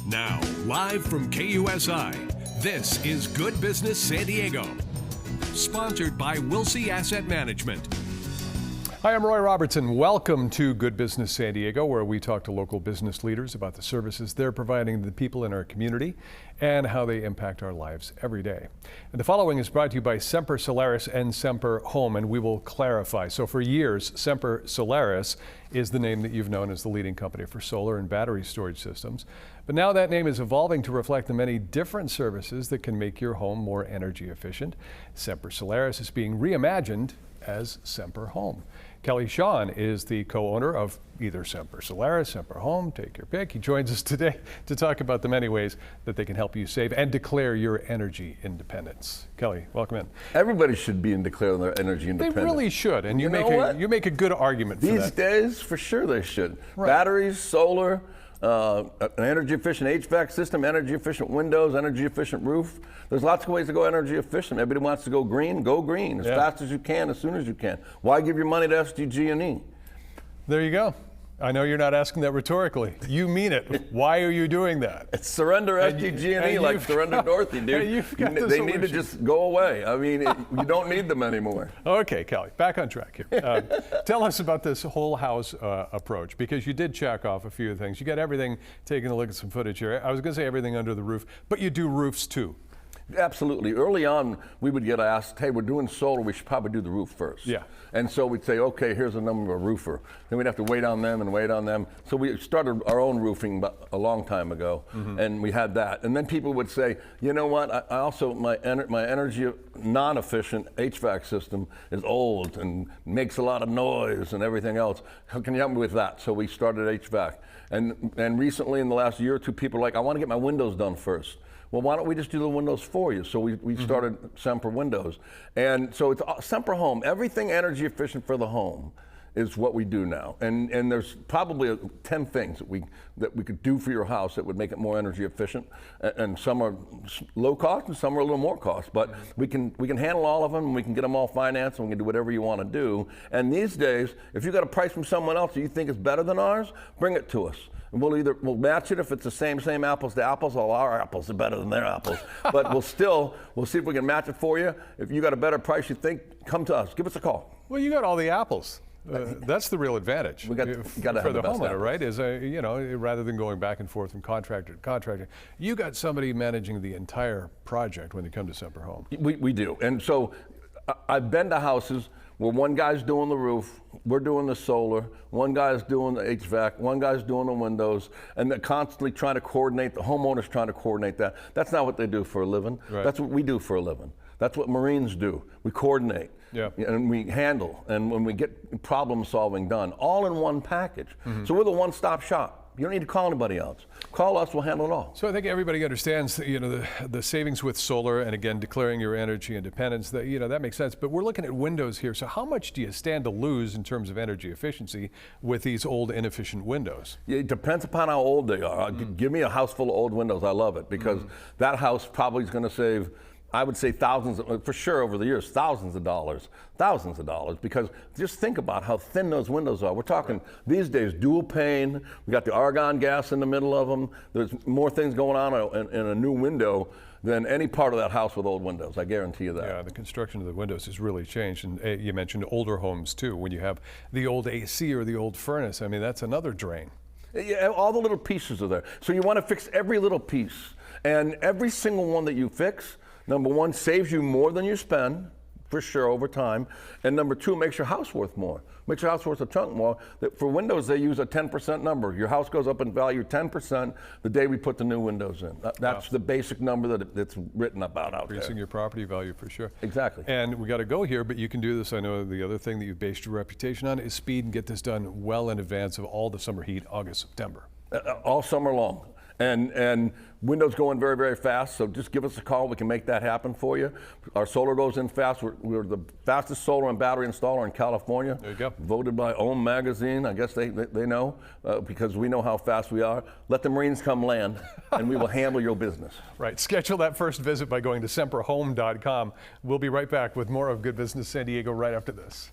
Now, live from KUSI, this is Good Business San Diego. Sponsored by Wilsey Asset Management. Hi, I'm Roy Robertson. Welcome to Good Business San Diego, where we talk to local business leaders about the services they're providing to the people in our community and how they impact our lives every day. And the following is brought to you by Semper Solaris and Semper Home, and we will clarify. So for years, Semper Solaris is the name that you've known as the leading company for solar and battery storage systems. But now that name is evolving to reflect the many different services that can make your home more energy efficient. Semper Solaris is being reimagined as Semper Home. Kelly Shawhan is the co-owner of either Semper Solaris, Semper Home, take your pick. He joins us today to talk about the many ways that they can help you save and declare your energy independence. Kelly, welcome in. Everybody should be in declaring their energy independence. They really should, and you make a good argument for that. These days, for sure they should. Right. Batteries, solar, an energy efficient HVAC system, energy efficient windows, energy efficient roof. There's lots of ways to go energy efficient. Everybody wants to go green as fast as you can, as soon as you can. Why give your money to SDG&E? There you go. I know you're not asking that rhetorically. You mean it. Why are you doing that? It's surrender SDG&E like surrender Dorothy, dude. They need to just go away. I mean, you don't need them anymore. Okay, Kelly, back on track here. Tell us about this whole house approach, because you did check off a few things. You got everything, taking a look at some footage here. I was going to say everything under the roof, but you do roofs too. Absolutely. Early on, we would get asked, hey, we're doing solar, we should probably do the roof first. Yeah. And so we'd say, okay, here's the number of a roofer. Then we'd have to wait on them and wait on them. So we started our own roofing a long time ago, and we had that. And then people would say, you know what, I also, my energy non-efficient HVAC system is old and makes a lot of noise and everything else. How can you help me with that? So we started HVAC. And recently, in the last year or two, people are like, I want to get my windows done first. Well, why don't we just do the windows for you? So we started Semper Windows. And so it's Semper Home. Everything energy efficient for the home is what we do now. And there's probably 10 things that we could do for your house that would make it more energy efficient. And some are low cost and some are a little more cost. But we can handle all of them, and we can get them all financed, and we can do whatever you want to do. And these days, if you got a price from someone else that you think is better than ours, bring it to us. And we'll match it if it's the same apples to apples. All our apples are better than their apples. But we'll see if we can match it for you. If you got a better price you think, come to us. Give us a call. Well, you got all the apples. That's the real advantage. We got to for have the best homeowner, apples. right? Is rather than going back and forth from contractor to contractor, you got somebody managing the entire project when they come to Semper Home. We do, and so I've been to houses where one guy's doing the roof, we're doing the solar, one guy's doing the HVAC, one guy's doing the windows, and they're constantly trying to coordinate, the homeowner's trying to coordinate that. That's not what they do for a living. Right. That's what we do for a living. That's what Marines do. We coordinate, and we handle, and when we get problem solving done, all in one package. So we're the one-stop shop. You don't need to call anybody else. Call us, we'll handle it all. So I think everybody understands, the savings with solar, and again, declaring your energy independence, that makes sense. But we're looking at windows here. So how much do you stand to lose in terms of energy efficiency with these old, inefficient windows? It depends upon how old they are. Give me a house full of old windows. I love it, because that house probably is going to save, I would say thousands, for sure over the years, thousands of dollars, because just think about how thin those windows are. We're talking these days dual pane, we got the argon gas in the middle of them. There's more things going on in a new window than any part of that house with old windows. I guarantee you that. Yeah, the construction of the windows has really changed. And you mentioned older homes too. When you have the old AC or the old furnace, I mean, that's another drain. Yeah, all the little pieces are there. So you want to fix every little piece. And every single one that you fix, number one, saves you more than you spend, for sure, over time. And number two, makes your house worth more. Makes your house worth a chunk more. For windows, they use a 10% number. Your house goes up in value 10% the day we put the new windows in. That's the basic number that's written about out there. Increasing your property value, for sure. Exactly. And we got to go here, but you can do this. I know the other thing that you've based your reputation on is speed, and get this done well in advance of all the summer heat, August, September. All summer long. And windows going very, very fast, so just give us a call. We can make that happen for you. Our solar goes in fast. We're the fastest solar and battery installer in California. There you go. Voted by Ohm Magazine. I guess they know, because we know how fast we are. Let the Marines come land, and we will handle your business. Right. Schedule that first visit by going to semperhome.com. We'll be right back with more of Good Business San Diego right after this.